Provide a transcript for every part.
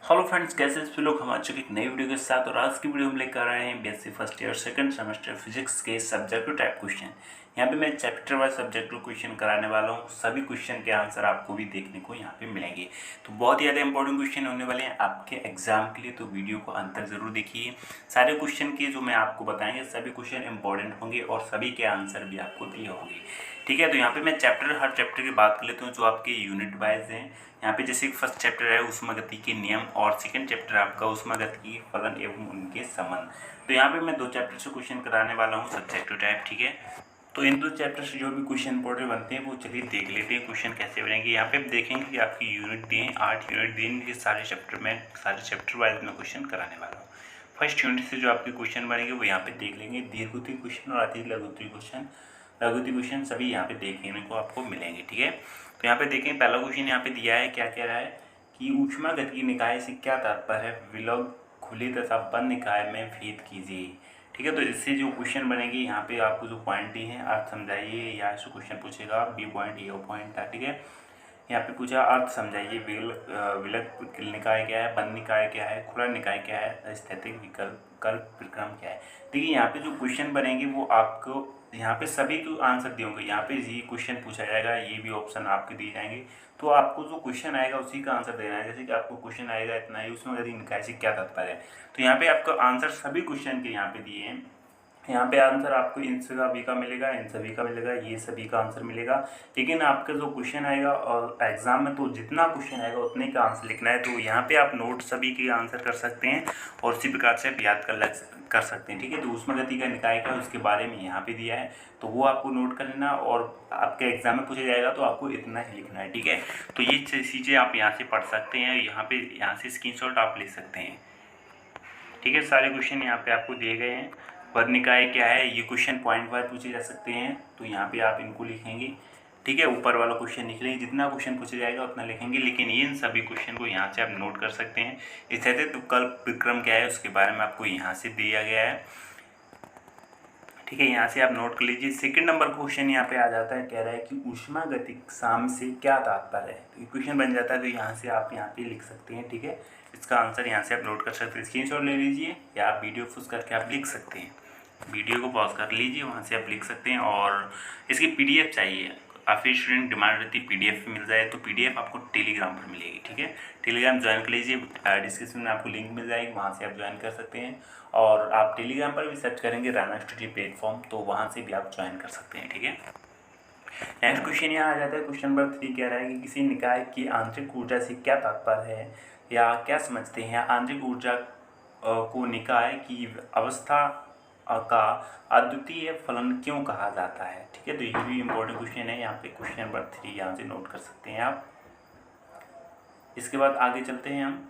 Hello friends, कैसे सभी लोग। हम आ चुके एक नई वीडियो के साथ और आज की वीडियो हम लेकर आ रहे हैं BSc first year second semester physics के सब्जेक्टिव टाइप क्वेश्चन। यहाँ पे मैं चैप्टर वाइज सब्जेक्टिव क्वेश्चन कराने वाला हूँ। सभी क्वेश्चन के आंसर आपको भी देखने को यहाँ पे मिलेंगे। तो बहुत ही ज़्यादा इंपॉर्टेंट क्वेश्चन होने वाले हैं आपके एग्जाम के लिए, तो वीडियो को अंत तक जरूर देखिए। सारे क्वेश्चन के जो मैं आपको बताएंगे सभी क्वेश्चन इंपॉर्टेंट होंगे और सभी के आंसर भी आपको दिए होंगे। ठीक है, तो यहाँ पे मैं हर चैप्टर की बात कर लेता हूँ जो आपके यूनिट वाइज हैं। यहाँ पे जैसे फर्स्ट चैप्टर है ऊष्मागति के नियम और सेकंड चैप्टर आपका ऊष्मागति की फलन एवं उनके संबंध। तो यहाँ पे मैं 2 चैप्टर से क्वेश्चन कराने वाला हूँ सब्जेक्टिव टाइप। ठीक है, तो इन 2 चैप्टर से जो भी क्वेश्चन इंपॉर्टेंट बनते हैं वो चलिए देख लेते हैं क्वेश्चन कैसे बनेंगे। यहाँ पे देखेंगे कि आपकी यूनिट दिए 8 यूनिट दिए, सारे चैप्टर वाइज में क्वेश्चन कराने वाला हूँ। फर्स्ट यूनिट से जो आपके क्वेश्चन बनेंगे वो यहाँ पे देख लेंगे। दीर्घवृत्तीय क्वेश्चन और अति लघुत्तरीय क्वेश्चन सभी यहाँ पे देखने को आपको मिलेंगे। ठीक है, तो यहाँ पे देखें पहला क्वेश्चन यहाँ पे दिया है, क्या कह रहा है कि ऊष्मागतिकीय निकाय से क्या तात्पर्य है, विलग खुले तथा बंद निकाय में भेद कीजिए। ठीक है, तो इससे जो क्वेश्चन बनेगी यहाँ पे आपको जो पॉइंट दी है अर्थ समझाइए, या ऐसे क्वेश्चन पूछेगा बी पॉइंट ए पॉइंट था। ठीक है, यहाँ पे पूछा अर्थ समझाइए, विलग निकाय क्या है, बंद निकाय क्या है, खुला निकाय क्या है, स्थैतिक विकल्प विक्रम क्या है। देखिए यहाँ पे जो क्वेश्चन बनेंगे वो आपको यहाँ पे सभी को आंसर दिए होंगे। यहाँ पे ये क्वेश्चन पूछा जाएगा, ये भी ऑप्शन आपके दिए जाएंगे, तो आपको जो क्वेश्चन आएगा उसी का आंसर देना है। जैसे कि आपको क्वेश्चन आएगा इतना ही, उसमें यदि निकाय से क्या तात्पर्य है, तो यहाँ पे आपका आंसर सभी क्वेश्चन के यहाँ पे दिए हैं। यहाँ पे आंसर आपको इन सभी का मिलेगा, इन सभी का मिलेगा, ये सभी का आंसर मिलेगा। लेकिन आपका जो क्वेश्चन आएगा और एग्जाम में तो जितना क्वेश्चन आएगा उतने का आंसर लिखना है। तो यहाँ पे आप नोट सभी के आंसर कर सकते हैं और इसी प्रकार से आप याद कर सकते हैं। ठीक है, तो ऊष्मागति का निकाय क्या है उसके बारे में यहाँ पे दिया है, तो वो आपको नोट कर लेना और आपके एग्जाम में पूछा जाएगा तो आपको इतना ही लिखना है। ठीक है, तो ये चीज़ें आप यहाँ से पढ़ सकते हैं, यहाँ से स्क्रीनशॉट आप ले सकते हैं। ठीक है, सारे क्वेश्चन यहाँ पे आपको दिए गए हैं। बंद निकाय क्या है, ये क्वेश्चन पॉइंट वाइज पूछे जा सकते हैं, तो यहाँ पे आप इनको लिखेंगे। ठीक है, ऊपर वाला क्वेश्चन लिख लेंगे, जितना क्वेश्चन पूछा जाएगा उतना लिखेंगे, लेकिन इन सभी क्वेश्चन को यहाँ से आप नोट कर सकते हैं। स्थैतिक विकल्प विक्रम क्या है उसके बारे में आपको यहाँ से दिया गया है। ठीक है, यहाँ से आप नोट कर लीजिए। सेकंड नंबर क्वेश्चन यहाँ पे आ जाता है, कह रहा है कि ऊष्मागतिक साम से क्या तात्पर्य है। तो क्वेश्चन बन जाता है, तो यहाँ से आप यहाँ पे लिख सकते हैं। ठीक है, इसका आंसर यहाँ से आप नोट कर सकते हैं, स्क्रीनशॉट ले लीजिए या आप वीडियो पॉज करके आप लिख सकते हैं। वीडियो को पॉज कर लीजिए, वहाँ से आप लिख सकते हैं। और इसकी पीडीएफ चाहिए, काफ़ी स्टूडेंट डिमांड रहती है पीडीएफ मिल जाए, तो पीडीएफ आपको टेलीग्राम पर मिलेगी। ठीक है, टेलीग्राम ज्वाइन कर लीजिए, डिस्क्रिप्शन में आपको लिंक मिल जाएगी, वहाँ से आप ज्वाइन कर सकते हैं। और आप टेलीग्राम पर भी सर्च करेंगे राना स्टडी प्लेटफॉर्म, तो वहाँ से भी आप ज्वाइन कर सकते हैं। ठीक है, नेक्स्ट क्वेश्चन यहाँ आ जाता है, क्वेश्चन नंबर 3 कह रहा है कि किसी निकाय की आंतरिक ऊर्जा से क्या तात्पर्य है या क्या समझते हैं। आंतरिक ऊर्जा को निकाय की अवस्था का अद्वितीय फलन क्यों कहा जाता है। ठीक है, तो ये भी इम्पोर्टेंट क्वेश्चन है, यहाँ पे क्वेश्चन नंबर 3 यहाँ से नोट कर सकते हैं आप। इसके बाद आगे चलते हैं हम।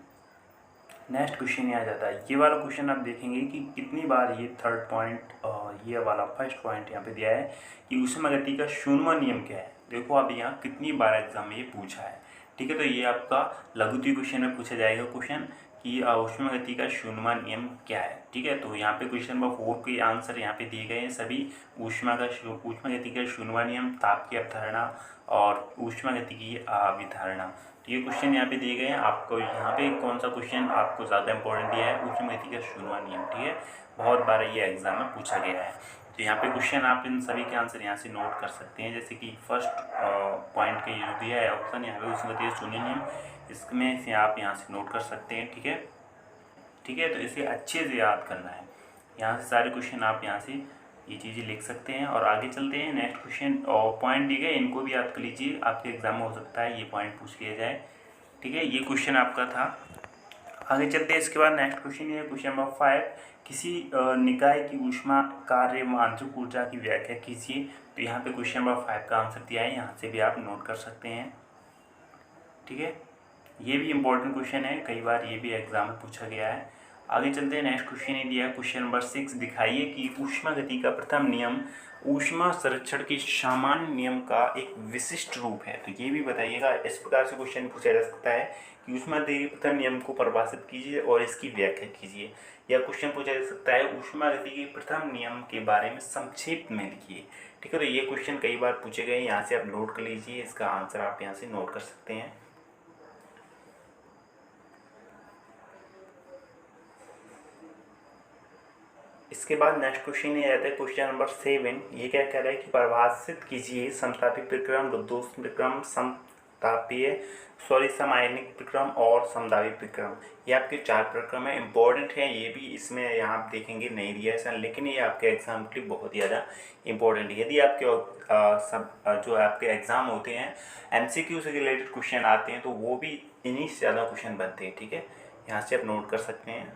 नेक्स्ट क्वेश्चन आ जाता है, ये वाला क्वेश्चन आप देखेंगे कि कितनी बार ये थर्ड पॉइंट ये वाला फर्स्ट पॉइंट यहाँ पे दिया है कि ऊष्मागति का शून्यवां नियम क्या है। देखो आप यहाँ कितनी बार एग्जाम में ये पूछा है। ठीक है, तो ये आपका लघुत्तरीय क्वेश्चन में पूछा जाएगा क्वेश्चन कि ऊष्मागति का शून्यवां नियम क्या है। ठीक है, तो यहाँ पे क्वेश्चन नंबर 4 के आंसर यहाँ पे दिए गए हैं सभी। ऊष्मागति का शून्यवां नियम, ताप की अवधारणा और ऊष्मागति की अभिधारणा, ये क्वेश्चन यहाँ पे दिए गए हैं। आपको यहाँ पे कौन सा क्वेश्चन आपको ज़्यादा इंपॉर्टेंट दिया है, ऊष्मागति का शून्यवां नियम। ठीक है, बहुत बार ये एग्जाम में पूछा गया है, तो यहाँ पे क्वेश्चन आप इन सभी के आंसर यहाँ से नोट कर सकते हैं। जैसे कि फर्स्ट पॉइंट के जो दिया है ऑप्शन यहाँ पे ऊष्मागति का शून्य नियम, इसमें से आप यहाँ से नोट कर सकते हैं। ठीक है, ठीक है, तो इसे अच्छे से याद करना है। यहाँ से सारे क्वेश्चन आप यहाँ से ये चीज़ें लिख सकते हैं और आगे चलते हैं। नेक्स्ट क्वेश्चन और पॉइंट दिए गए, इनको भी याद कर लीजिए, आपके एग्जाम में हो सकता है ये पॉइंट पूछ लिया जाए। ठीक है, ये क्वेश्चन आपका था। आगे चलते हैं, इसके बाद नेक्स्ट क्वेश्चन है क्वेश्चन नंबर 5, किसी निकाय की ऊष्मा कार्य व आंतरिक ऊर्जा की व्याख्या कीजिए। तो यहाँ पे क्वेश्चन नंबर 5 का आंसर दिया है, यहाँ से भी आप नोट कर सकते हैं। ठीक है, ये भी इम्पोर्टेंट क्वेश्चन है, कई बार ये भी एग्जाम में पूछा गया है। आगे चलते हैं, नेक्स्ट क्वेश्चन ये दिया है क्वेश्चन नंबर 6, दिखाइए कि ऊष्मागति का प्रथम नियम ऊष्मा संरक्षण के सामान्य नियम का एक विशिष्ट रूप है। तो ये भी बताइएगा, इस प्रकार से क्वेश्चन पूछा जा सकता है कि ऊष्मागति के प्रथम नियम को परिभाषित कीजिए और इसकी व्याख्या कीजिए। या क्वेश्चन पूछा जा सकता है ऊष्मागति के प्रथम नियम के बारे में संक्षेप में लिखिए। ठीक है, तो ये क्वेश्चन कई बार पूछे गए, यहाँ से आप नोट कर लीजिए, इसका आंसर आप यहाँ से नोट कर सकते हैं। इसके बाद नेक्स्ट क्वेश्चन ये आता है क्वेश्चन नंबर 7। ये क्या कह रहा है कि परिभाषित कीजिए समतापी प्रक्रम, रुद्धोष प्रक्रम, समायनिक प्रक्रम और समदाबी प्रक्रम। ये आपके 4 प्रक्रम है, इंपॉर्टेंट है। ये भी इसमें यहाँ आप देखेंगे नहीं दिया है, लेकिन ये आपके एग्जाम के लिए बहुत ज़्यादा इंपॉर्टेंट है। यदि आपके जो आपके एग्जाम होते हैं MCQ से रिलेटेड क्वेश्चन आते हैं तो वो भी इन्हीं से ज़्यादा क्वेश्चन बनते हैं। ठीक है, यहाँ से आप नोट कर सकते हैं।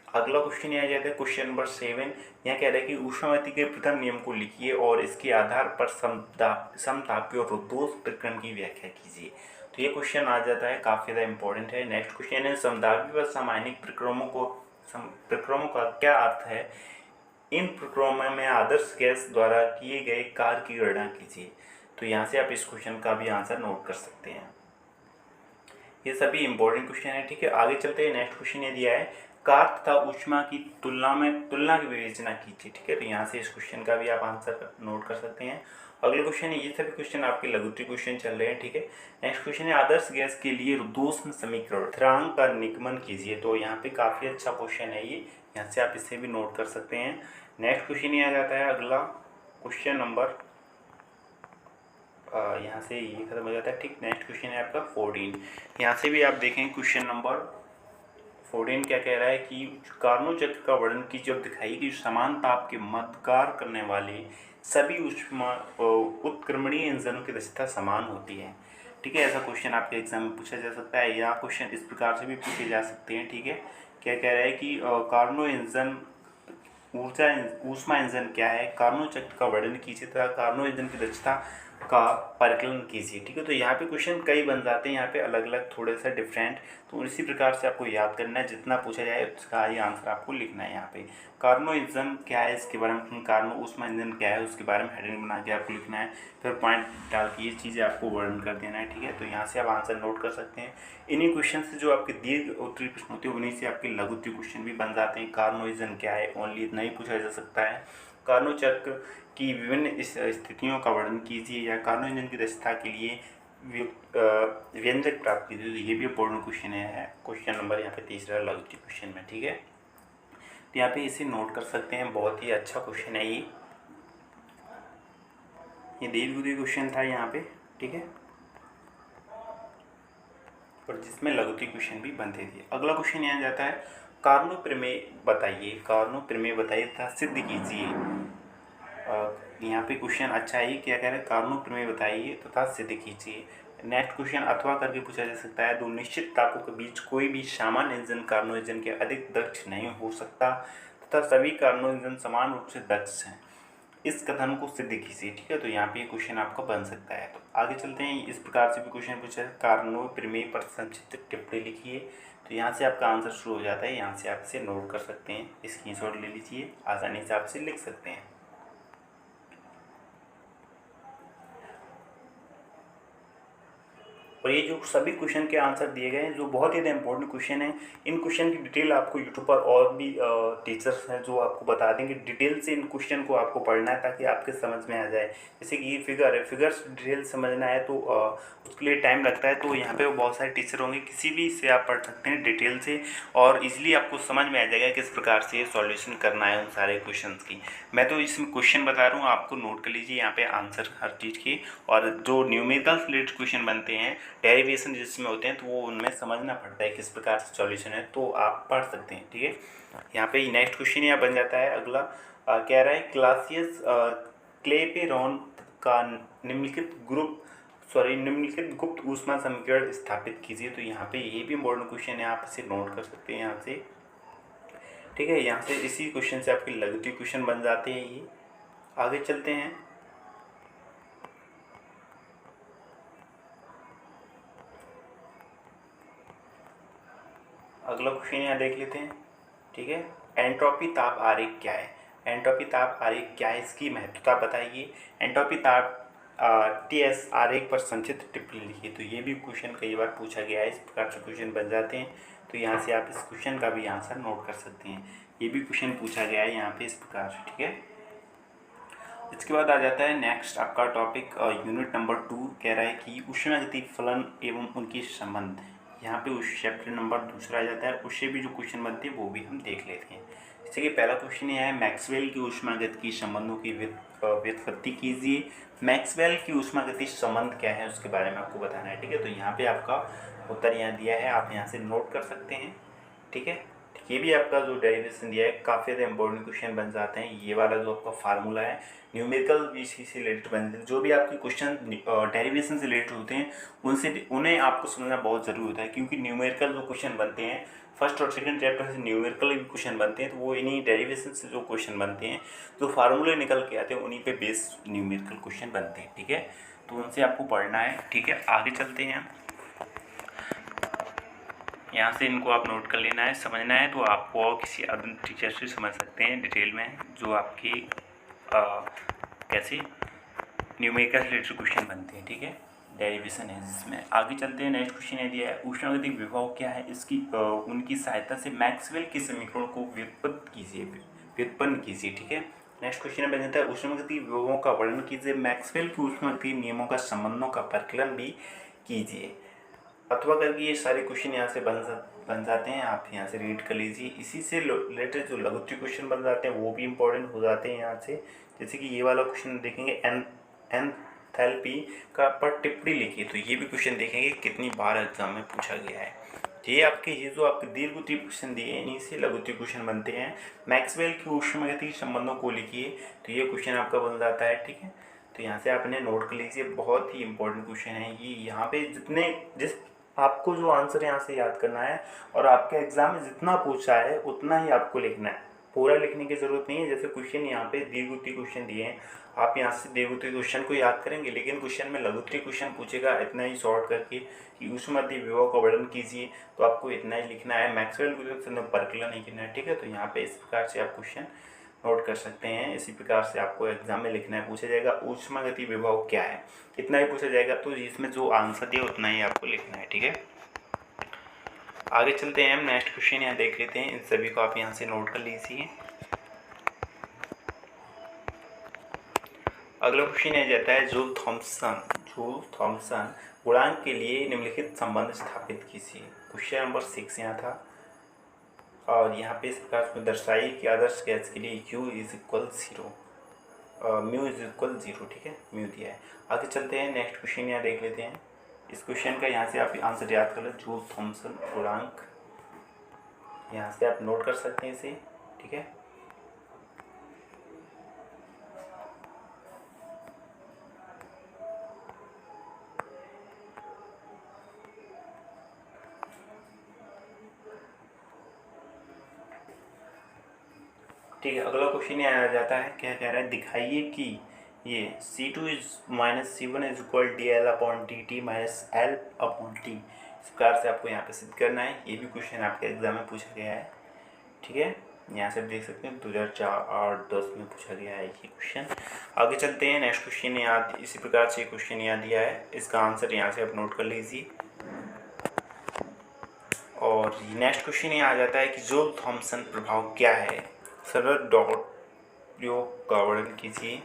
अगला क्वेश्चन यह जाता है क्वेश्चन नंबर 7। यहाँ कह रहा है कि ऊष्मागति के प्रथम नियम को लिखिए और इसके आधार पर समतापी और रुद्धोष प्रक्रम की व्याख्या कीजिए। तो ये क्वेश्चन आ जाता है, काफ़ी ज़्यादा इंपॉर्टेंट है। नेक्स्ट क्वेश्चन है समदाबी व समायनिक प्रक्रमों का क्या अर्थ है? इन प्रक्रमों में आदर्श गैस द्वारा किए गए कार्य की गणना कीजिए। तो यहाँ से आप इस क्वेश्चन का भी आंसर नोट कर सकते हैं। ये सभी इंपॉर्टेंट क्वेश्चन है। ठीक है, आगे चलते हैं। नेक्स्ट क्वेश्चन ये दिया है कार्य तथा ऊष्मा की तुलना की विवेचना कीजिए। ठीक है, तो यहाँ से इस क्वेश्चन का भी आप आंसर नोट कर सकते हैं। अगले क्वेश्चन है, ये सभी क्वेश्चन आपके लघुत्तरी क्वेश्चन चल रहे हैं। ठीक है, नेक्स्ट क्वेश्चन है आदर्श गैस के लिए रुद्धोष्म समीकरण स्थिरांक का निगमन कीजिए। तो यहाँ पे काफ़ी अच्छा क्वेश्चन है ये, यहाँ से आप इसे भी नोट कर सकते हैं। नेक्स्ट क्वेश्चन ये आ जाता है अगला क्वेश्चन नंबर, यहाँ से ये खत्म हो जाता है। ठीक, नेक्स्ट क्वेश्चन है आपका 14। यहाँ से भी आप देखें क्वेश्चन नंबर 14 क्या कह रहा है कि कार्नो चक्र का वर्णन की जब दिखाई कि समान ताप के मध्य कार्य करने वाले सभी उत्क्रमणीय इंजनों की दक्षता समान होती है। ठीक है, ऐसा क्वेश्चन आपके एग्जाम में पूछा जा सकता है या क्वेश्चन इस प्रकार से भी पूछे जा सकते हैं। ठीक है, क्या कह रहा है कि कार्नो इंजन ऊष्मा इंजन क्या है, कार्नो चक्र का वर्णन कीजिए तथा कार्नो इंजन की दक्षता का परिकलन कीजिए। ठीक है, तो यहाँ पे क्वेश्चन कई बन जाते हैं, यहाँ पे अलग अलग थोड़े सा डिफरेंट, तो इसी प्रकार से आपको याद करना है। जितना पूछा जाए उसका ही आंसर आपको लिखना है। यहाँ पे कार्नो इंजन क्या है इसके बारे में, कार्नो ऊष्मा इंजन क्या है उसके बारे में हेडिंग बना के आपको लिखना है, फिर पॉइंट डाल के ये चीज़ें आपको वर्णन कर देना है। ठीक है, तो यहाँ से आप आंसर नोट कर सकते हैं। इन्हीं क्वेश्चन से जो आपके दीर्घ उत्तरीय प्रश्न होते हैं उन्हीं से आपके लघु उत्तरीय क्वेश्चन भी बन जाते हैं। कार्नो इंजन क्या है ओनली इतना ही पूछा जा सकता है। कार्नो चक्र की विभिन्न स्थितियों का वर्णन कीजिए या कार्नो इंजन की दक्षता के लिए व्यंजक प्राप्त कीजिए। तो ये भी इंपॉर्टेंट क्वेश्चन है, क्वेश्चन नंबर यहाँ पे तीसरा लघु क्वेश्चन में। ठीक है, तो यहाँ पे इसे नोट कर सकते हैं, बहुत ही अच्छा क्वेश्चन है ये दीर्घ क्वेश्चन था यहाँ पे। ठीक है, और जिसमें लघु क्वेश्चन भी बनते थे। अगला क्वेश्चन यहाँ जाता है कार्नो प्रमेय बताइए, कार्नो प्रमेय बताइए तथा सिद्ध कीजिए। यहाँ पे क्वेश्चन अच्छा है, क्या कह रहे हैं, कार्नो प्रमेय बताइए तथा सिद्ध कीजिए। नेक्स्ट क्वेश्चन अथवा करके पूछा जा सकता है, दो निश्चित तापों के बीच कोई भी सामान्य इंजन कार्नो इंजन के अधिक दक्ष नहीं हो सकता तथा सभी कार्नो इंजन समान रूप से दक्ष हैं, इस कथन को सिद्ध कीजिए। ठीक है, तो यहाँ पे क्वेश्चन आपका बन सकता है। तो आगे चलते हैं, इस प्रकार से भी क्वेश्चन पूछा है, कार्नो प्रमेय पर संक्षिप्त टिप्पणी लिखिए। तो यहाँ से आपका आंसर शुरू हो जाता है, यहाँ से आप इसे नोट कर सकते हैं, स्क्रीनशॉट ले लीजिए, आसानी से आप इसे लिख सकते हैं। और ये जो सभी क्वेश्चन के आंसर दिए गए हैं जो बहुत ही इंपॉर्टेंट क्वेश्चन है, इन क्वेश्चन की डिटेल आपको यूट्यूब पर और भी टीचर्स हैं जो आपको बता देंगे डिटेल से इन क्वेश्चन को आपको पढ़ना है ताकि आपके समझ में आ जाए। जैसे कि ये फिगर है, फिगर्स डिटेल समझना है तो उसके लिए टाइम लगता है, तो यहाँ पे बहुत सारे टीचर होंगे, किसी भी से आप पढ़ सकते हैं डिटेल से और इजीली आपको समझ में आ जाएगा किस प्रकार से सॉल्यूशन करना है उन सारे क्वेश्चन की। मैं तो इसमें क्वेश्चन बता रहा हूँ, आपको नोट कर लीजिए यहाँ पे आंसर हर चीज़ की। और जो न्यूमेरिकल रिलेटेड क्वेश्चन बनते हैं, डेरिवेशन जिसमें होते हैं, तो वो उनमें समझना पड़ता है किस प्रकार से सॉल्यूशन है, तो आप पढ़ सकते हैं। ठीक है, यहाँ पे नेक्स्ट क्वेश्चन यहाँ बन जाता है अगला, कह रहा है क्लासियस क्लेपेरॉन का निम्नलिखित गुप्त ऊष्मा समीकरण स्थापित कीजिए। तो यहाँ पे ये भी इम्पोर्टेंट क्वेश्चन है, आप इसे नोट कर सकते हैं यहाँ से। ठीक है, यहाँ से इसी क्वेश्चन से आपके लघु क्वेश्चन बन जाते हैं ये। आगे चलते हैं, अगला क्वेश्चन यहाँ देख लेते हैं। ठीक है, एंट्रोपी ताप आरेख क्या है, एंट्रोपी ताप आरेख क्या है, इसकी महत्वता बताइए। एंट्रोपी ताप TS आरेख पर संक्षिप्त टिप्पणी लिखिए। तो ये भी क्वेश्चन कई बार पूछा गया है, इस प्रकार से क्वेश्चन बन जाते हैं। तो यहाँ से आप इस क्वेश्चन का भी आंसर नोट कर सकते हैं, ये भी क्वेश्चन पूछा गया है यहाँ पे इस प्रकार से। ठीक है, इसके बाद आ जाता है नेक्स्ट आपका टॉपिक यूनिट नंबर 2, कह रहा है कि ऊष्मागतिक फलन एवं उनके संबंध। यहाँ पे उस चैप्टर नंबर दूसरा आ जाता है, उससे भी जो क्वेश्चन बनते हैं वो भी हम देख लेते हैं। जैसे कि पहला क्वेश्चन ये है, मैक्सवेल की ऊष्मागतिकी संबंधों की व्युत्पत्ति कीजिए। मैक्सवेल की ऊष्मागतिकी संबंध क्या है उसके बारे में आपको बताना है, ठीक है। तो यहाँ पे आपका उत्तर यहाँ दिया है, आप यहाँ से नोट कर सकते हैं, ठीक है। ये भी आपका जो डेरिवेशन दिया है काफ़ी ज़्यादा इंपॉर्टेंट क्वेश्चन बन जाते हैं। ये वाला जो आपका फार्मूला है न्यूमेरिकल विषय से रिलेटेड बनते हैं, जो भी आपके क्वेश्चन डेरिवेशन से रिलेटेड होते हैं उन्हें आपको समझना बहुत ज़रूरी होता है, क्योंकि न्यूमेरिकल जो क्वेश्चन बनते हैं फर्स्ट और सेकंड चैप्टर से न्यूमेरिकल भी क्वेश्चन बनते हैं, तो वो इन्हीं डेरिवेशन से जो क्वेश्चन बनते हैं, जो फार्मूले निकल के आते हैं उन्हीं पे बेस न्यूमेरिकल क्वेश्चन बनते हैं, ठीक है। तो उनसे आपको पढ़ना है, ठीक है। आगे चलते हैं, यहाँ से इनको आप नोट कर लेना है, समझना है तो आपको और किसी अदर टीचर से समझ सकते हैं डिटेल में, जो आपकी कैसे न्यूमेरिकल रिलेटेड क्वेश्चन बनते हैं, ठीक है। डेरिवेशन है जिसमें। आगे चलते हैं, नेक्स्ट क्वेश्चन है दिया है, ऊष्मागतिक विभव क्या है, इसकी उनकी सहायता से मैक्सवेल के समीकरण को व्युत्पन्न कीजिए, ठीक है। नेक्स्ट क्वेश्चन में बनता है, ऊष्मागतिक विभवों का वर्णन कीजिए, मैक्सवेल के ऊष्मागतिक नियमों का संबंधों का परिकलन भी कीजिए। अथवा करके ये सारे क्वेश्चन यहाँ से बन जाते हैं, आप यहाँ से रीड कर लीजिए। इसी से रिलेटेड जो लघुत्तरीय क्वेश्चन बन जाते हैं वो भी इंपॉर्टेंट हो जाते हैं यहाँ से। जैसे कि ये वाला क्वेश्चन देखेंगे, एंथैल्पी का पर टिप्पणी लिखिए, तो ये भी क्वेश्चन देखेंगे कितनी बार एग्जाम में पूछा गया है। ये जो आपके दीर्घोत्तरीय क्वेश्चन दिए हैं इन्हीं से लघुत्तरीय क्वेश्चन बनते हैं। मैक्सवेल की ऊष्मागतिकी संबंधों को लिखिए, तो ये क्वेश्चन आपका बन जाता है, ठीक है। तो यहाँ से आपने नोट कर लीजिए, बहुत ही इंपॉर्टेंट क्वेश्चन है ये। यहाँ पे जिस आपको जो आंसर यहाँ से याद करना है और आपके एग्जाम में जितना पूछा है उतना ही आपको लिखना है, पूरा लिखने की ज़रूरत नहीं है। जैसे क्वेश्चन यहाँ पे दीर्घोत्तरीय क्वेश्चन दिए हैं, आप यहाँ से दीर्घोत्तरीय क्वेश्चन को याद करेंगे, लेकिन क्वेश्चन में लघुत्तरीय क्वेश्चन पूछेगा इतना ही शॉर्ट करके कि ऊष्मागतिक विभव का वर्णन कीजिए, तो आपको इतना ही लिखना है, मैक्सवेल का परिकलन नहीं करना है, ठीक है। तो यहाँ पे इस प्रकार से आप क्वेश्चन नोट कर सकते हैं। इसी प्रकार से आपको एग्जाम में लिखना है, पूछा जाएगा ऊष्मागतिक विभव क्या है, इतना ही पूछा जाएगा, तो इसमें जो आंसर दिया उतना ही आपको लिखना है, ठीक है। आगे चलते हैं, हम नेक्स्ट क्वेश्चन यहाँ देख लेते हैं, इन सभी को आप यहाँ से नोट कर लीजिए। अगला क्वेश्चन यह जाता है, जूल थॉमसन गुणांक के लिए निम्नलिखित संबंध स्थापित कीजिए। क्वेश्चन नंबर 6 यहाँ था, और यहाँ पे इस प्रकार में दर्शाइए कि आदर्श गैस के लिए U is equal 0, mu is equal 0, ठीक है, म्यू दिया है। आगे चलते हैं, नेक्स्ट क्वेश्चन यहाँ देख लेते हैं। इस क्वेश्चन का यहाँ से आप आंसर याद कर लो, जूल थॉमसन गुणांक, यहाँ से आप नोट कर सकते हैं इसे, ठीक है। ठीक है, अगला क्वेश्चन ये आ जाता है, क्या कह रहा है, दिखाइए कि ये C2 minus C1 is equal dl/dt minus L/t। इस प्रकार से आपको यहाँ पे सिद्ध करना है। ये भी क्वेश्चन आपके एग्जाम में पूछा गया है, ठीक है। यहाँ से आप देख सकते हैं 2004-10 में पूछा गया है ये क्वेश्चन। आगे चलते हैं, नेक्स्ट क्वेश्चन याद इसी प्रकार से क्वेश्चन यहाँ दिया है, इसका आंसर यहाँ से आप नोट कर लीजिए। और नेक्स्ट क्वेश्चन ये आ जाता है कि जूल थॉमसन प्रभाव क्या है, सरल डॉट प्रयोग का वर्णन कीजिए।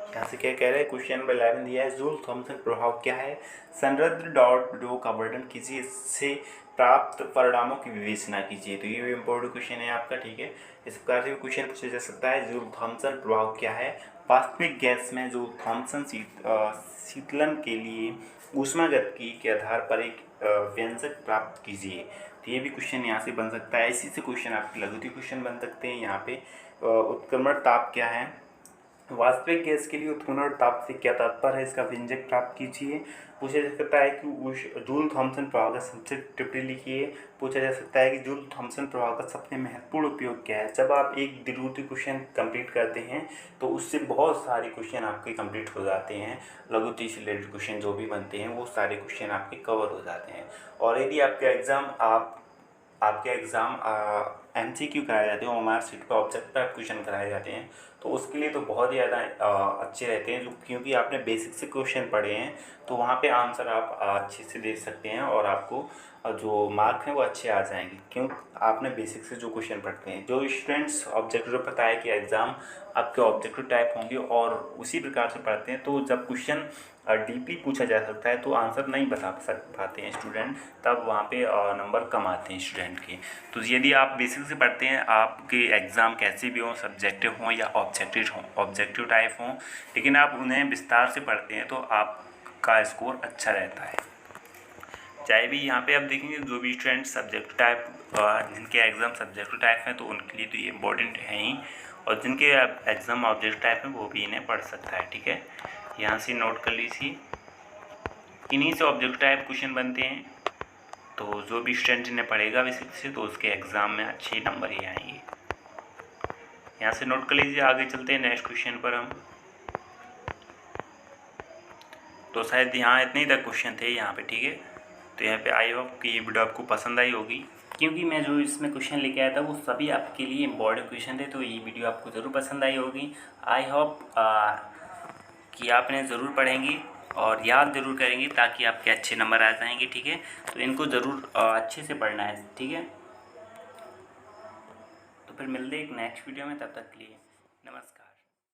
यहाँ से क्या कह रहे हैं, क्वेश्चन नंबर 11 दिया है, जूल थॉमसन प्रभाव क्या है, संरद्र डॉट प्रयोग का वर्णन कीजिए, इससे प्राप्त परिणामों की विवेचना कीजिए। तो ये भी इम्पोर्टेंट क्वेश्चन है आपका, ठीक है। इस प्रकार से क्वेश्चन पूछा जा सकता है, जूल थॉमसन प्रभाव क्या है, वास्तविक गैस में जूल थॉमसन शीतलन के लिए ऊष्मागतिकी के आधार पर एक व्यंजक प्राप्त कीजिए। तो ये भी क्वेश्चन यहाँ से बन सकता है। इसी से क्वेश्चन आपके लघुत्तरीय क्वेश्चन बन सकते हैं। यहाँ पे उत्क्रमण ताप क्या है, वास्तविक गैस के लिए उत्क्रमण ताप से क्या तात्पर्य है, इसका व्यंजक प्राप्त कीजिए। पूछा जा सकता है कि जूल थॉमसन प्रभाव का संक्षिप्त टिप्पणी लिखिए। पूछा जा सकता है कि जूल थॉमसन प्रभाव का सबसे महत्वपूर्ण उपयोग क्या है। जब आप एक दीर्घोत्तरीय क्वेश्चन कंप्लीट करते हैं तो उससे बहुत सारे क्वेश्चन आपके कंप्लीट हो जाते हैं, लघुत्तरीय से रिलेटेड क्वेश्चन जो भी बनते हैं वो सारे क्वेश्चन आपके कवर हो जाते हैं। और यदि आपके एग्ज़ाम MCQ कराए जाते हैं, OMR शीट पर ऑब्जेक्ट टाइप क्वेश्चन कराए जाते हैं, तो उसके लिए तो बहुत ही ज़्यादा अच्छे रहते हैं, जो क्योंकि आपने बेसिक से क्वेश्चन पढ़े हैं तो वहाँ पे आंसर आप अच्छे से दे सकते हैं और आपको जो मार्क हैं वो अच्छे आ जाएंगे, क्यों आपने बेसिक से जो क्वेश्चन पढ़ते हैं। जो स्टूडेंट्स ऑब्जेक्टिव पता है कि एग्ज़ाम आपके ऑब्जेक्टिव टाइप होंगे और उसी प्रकार से पढ़ते हैं, तो जब क्वेश्चन डीपली पूछा जा सकता है तो आंसर नहीं बता पाते हैं स्टूडेंट, तब वहाँ पे नंबर कम आते हैं स्टूडेंट के। तो यदि आप बेसिक से पढ़ते हैं, आपके एग्ज़ाम कैसे भी हों, सब्जेक्टिव हों या ऑब्जेक्टिव टाइप हों, लेकिन आप उन्हें विस्तार से पढ़ते हैं तो आपका स्कोर अच्छा रहता है। चाहे भी यहाँ पे आप देखेंगे जो भी स्टूडेंट सब्जेक्ट टाइप जिनके एग्ज़ाम सब्जेक्टिव टाइप हैं तो उनके लिए तो ये इम्पोर्टेंट है ही, और जिनके एग्ज़ाम ऑब्जेक्ट टाइप हैं वो भी इन्हें पढ़ सकता है। ठीक है, यहाँ से नोट कर लीजिए, इन्हीं से ऑब्जेक्ट टाइप क्वेश्चन बनते हैं, तो जो भी स्टूडेंट इन्हें पढ़ेगा बेसिक से तो उसके एग्ज़ाम में अच्छे नंबर ही आएंगे। यहाँ से नोट कर लीजिए, आगे चलते हैं नेक्स्ट क्वेश्चन पर हम। तो शायद यहाँ इतने ही तक क्वेश्चन थे यहाँ पे। ठीक है, तो यहाँ पे आई होप कि ये वीडियो आपको पसंद आई होगी, क्योंकि मैं जो इसमें क्वेश्चन लेके आया था वो सभी आपके लिए इम्पोर्टेंट क्वेश्चन थे, तो ये वीडियो आपको ज़रूर पसंद आई होगी। आई होप कि आप इन्हें ज़रूर पढ़ेंगे और याद ज़रूर करेंगे ताकि आपके अच्छे नंबर आ जाएंगे। ठीक है, तो इनको ज़रूर अच्छे से पढ़ना है। ठीक है, तो फिर मिलते हैं एक नेक्स्ट वीडियो में, तब तक के लिए नमस्कार।